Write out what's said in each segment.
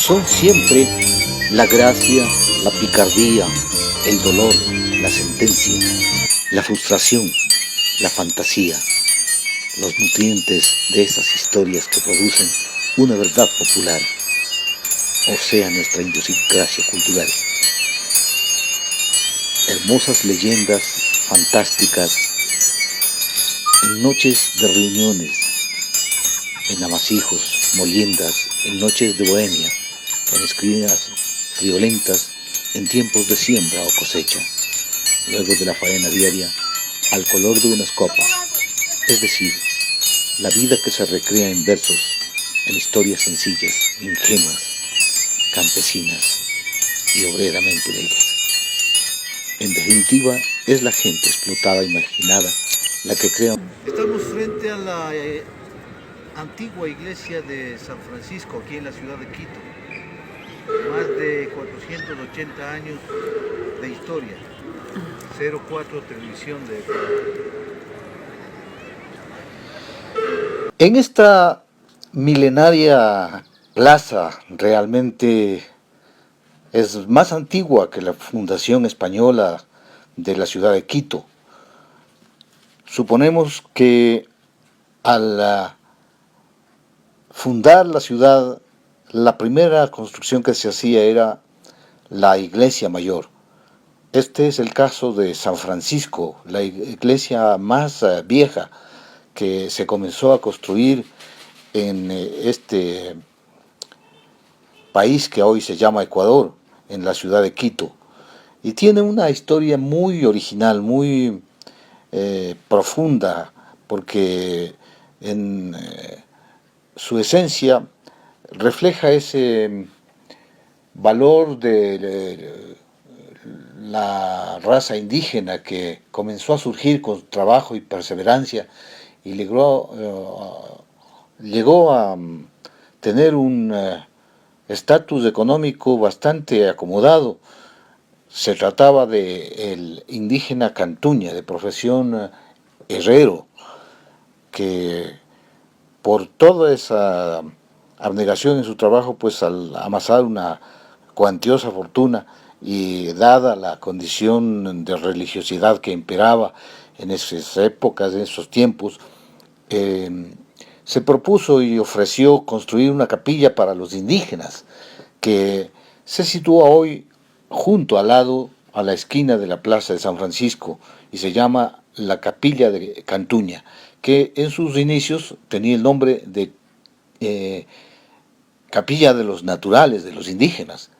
son siempre la gracia, la picardía, el dolor, la sentencia, la frustración, la fantasía, los nutrientes de esas historias que producen una verdad popular, o sea, nuestra idiosincrasia cultural. Hermosas leyendas fantásticas en noches de reuniones, en amasijos, moliendas, en noches de bohemia, en esquinas friolentas, en tiempos de siembra o cosecha, luego de la faena diaria, al color de unas copas, es decir, la vida que se recrea en versos, en historias sencillas, ingenuas, campesinas y obreramente bellas. En definitiva, es la gente explotada e marginada la que crea. Estamos frente a la antigua iglesia de San Francisco, aquí en la ciudad de Quito. Más de 480 años de historia. 04 Televisión de Ecuador. En esta milenaria plaza realmente es más antigua que la fundación española de la ciudad de Quito. Suponemos que al fundar la ciudad, la primera construcción que se hacía era la iglesia mayor. Este es el caso de San Francisco, la iglesia más vieja que se comenzó a construir en este país que hoy se llama Ecuador, en la ciudad de Quito. Y tiene una historia muy original, muy profunda, porque en su esencia refleja ese valor de la raza indígena que comenzó a surgir con trabajo y perseverancia y llegó a tener un estatus económico bastante acomodado. Se trataba de el indígena Cantuña, de profesión herrero, que por toda esa abnegación en su trabajo, pues al amasar una cuantiosa fortuna y dada la condición de religiosidad que imperaba en esas épocas, en esos tiempos, se propuso y ofreció construir una capilla para los indígenas, que se sitúa hoy junto al lado, a la esquina de la plaza de San Francisco, y se llama la Capilla de Cantuña, que en sus inicios tenía el nombre de Capilla de los Naturales, de los indígenas.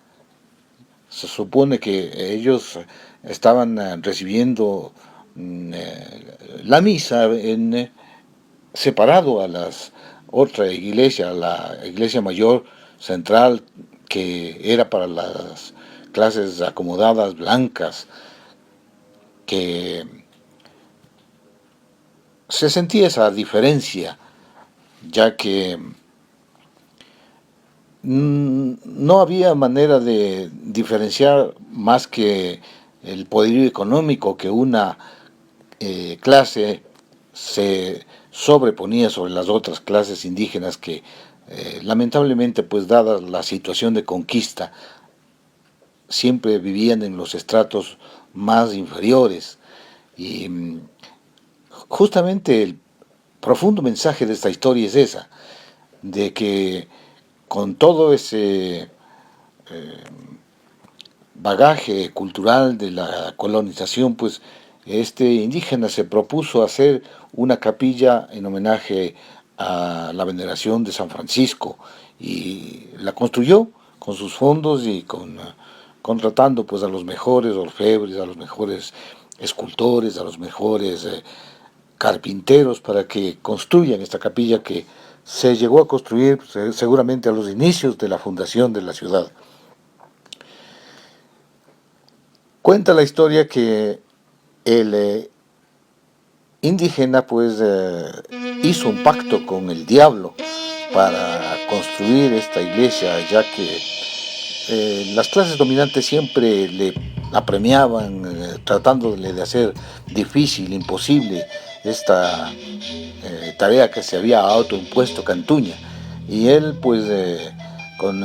Se supone que ellos estaban recibiendo la misa en separado a las otra iglesia, la iglesia mayor central, que era para las clases acomodadas blancas, que se sentía esa diferencia, ya que no había manera de diferenciar más que el poderío económico, que una clase se sobreponía sobre las otras clases indígenas que lamentablemente, pues dada la situación de conquista, siempre vivían en los estratos más inferiores. Y justamente el profundo mensaje de esta historia es esa, de que con todo ese bagaje cultural de la colonización, pues este indígena se propuso hacer una capilla en homenaje a la veneración de San Francisco y la construyó con sus fondos y contratando pues a los mejores orfebres, a los mejores escultores, a los mejores carpinteros para que construyan esta capilla que se llegó a construir seguramente a los inicios de la fundación de la ciudad. Cuenta la historia que el indígena pues hizo un pacto con el diablo para construir esta iglesia, ya que las clases dominantes siempre le apremiaban, tratándole de hacer difícil, imposible esta tarea que se había autoimpuesto Cantuña. Y él pues con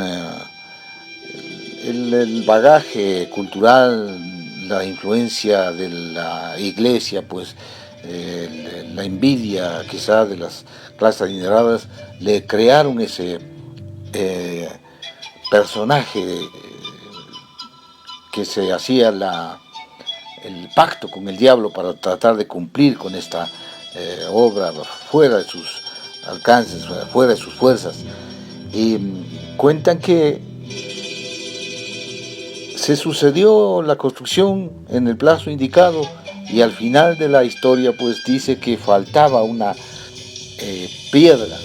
el bagaje cultural, la influencia de la iglesia, pues la envidia quizá de las clases adineradas, le crearon ese personaje que se hacía el pacto con el diablo para tratar de cumplir con esta obra fuera de sus alcances, fuera de sus fuerzas. Y cuentan que se sucedió la construcción en el plazo indicado y al final de la historia pues dice que faltaba una piedra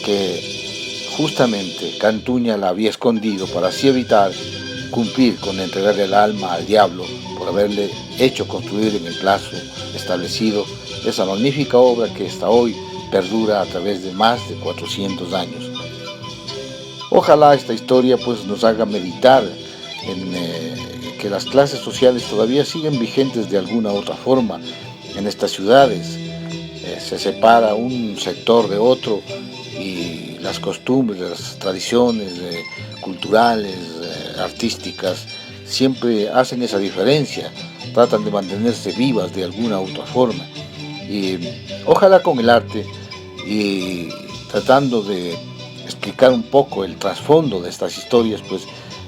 que justamente Cantuña la había escondido para así evitar cumplir con entregarle el alma al diablo por haberle hecho construir en el plazo establecido esa magnífica obra que hasta hoy perdura a través de más de 400 años. Ojalá esta historia pues nos haga meditar en que las clases sociales todavía siguen vigentes de alguna otra forma en estas ciudades. Se separa un sector de otro y las costumbres, las tradiciones culturales, artísticas, siempre hacen esa diferencia, tratan de mantenerse vivas de alguna otra forma. Y ojalá con el arte y tratando de explicar un poco el trasfondo de estas historias, pues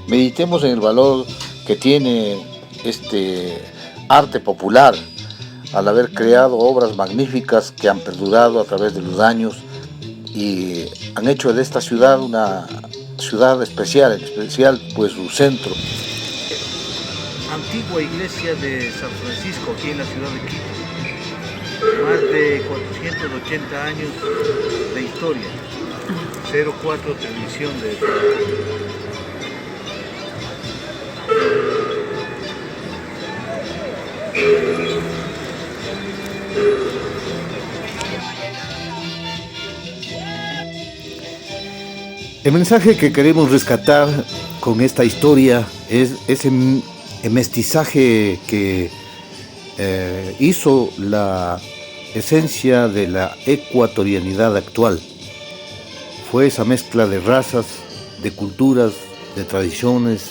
meditemos en el valor que tiene este arte popular al haber creado obras magníficas que han perdurado a través de los años y han hecho de esta ciudad una ciudad especial, pues su centro. Antigua iglesia de San Francisco, aquí en la ciudad de Quito. Más de 480 años de historia. 04 televisión de... El mensaje que queremos rescatar con esta historia es ese mestizaje que hizo la esencia de la ecuatorianidad actual. Fue esa mezcla de razas, de culturas, de tradiciones,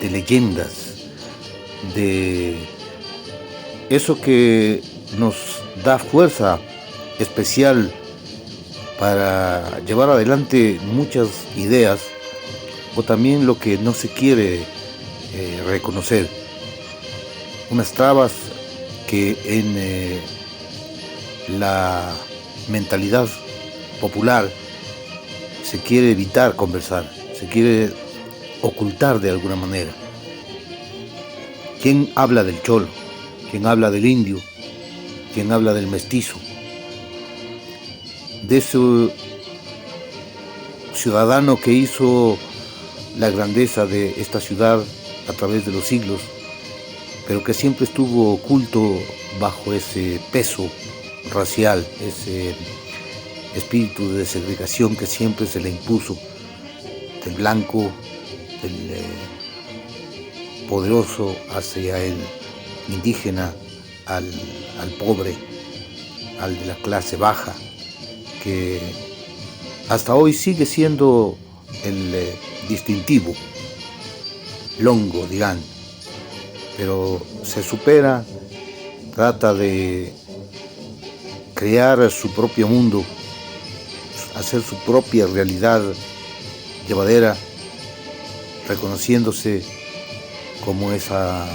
de leyendas, de eso que nos da fuerza especial para llevar adelante muchas ideas o también lo que no se quiere reconocer. Unas trabas que en la mentalidad popular se quiere evitar conversar, se quiere ocultar de alguna manera. ¿Quién habla del cholo? ¿Quién habla del indio? ¿Quién habla del mestizo? De ese ciudadano que hizo la grandeza de esta ciudad a través de los siglos, pero que siempre estuvo oculto bajo ese peso racial, ese espíritu de segregación que siempre se le impuso del blanco, del poderoso hacia el indígena, al pobre, al de la clase baja, que hasta hoy sigue siendo el distintivo, longo dirán, pero se supera, trata de crear su propio mundo, hacer su propia realidad llevadera, reconociéndose como esa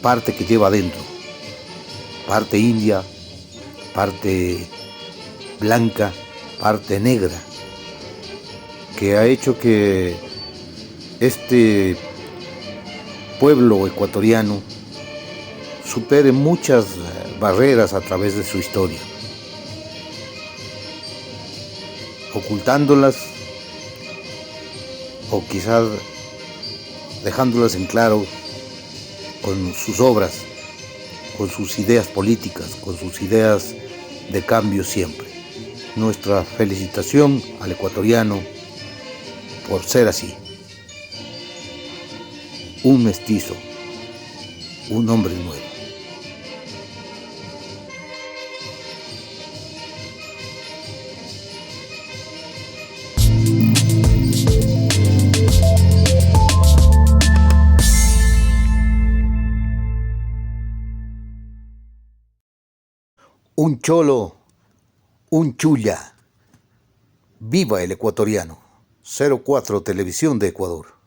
parte que lleva adentro, parte india, parte blanca, parte negra, que ha hecho que este pueblo ecuatoriano supere muchas barreras a través de su historia, ocultándolas o quizás dejándolas en claro con sus obras, con sus ideas políticas, con sus ideas de cambio siempre. Nuestra felicitación al ecuatoriano por ser así. Un mestizo, un hombre nuevo. Un cholo, un chulla. Viva el ecuatoriano. 04 Televisión de Ecuador.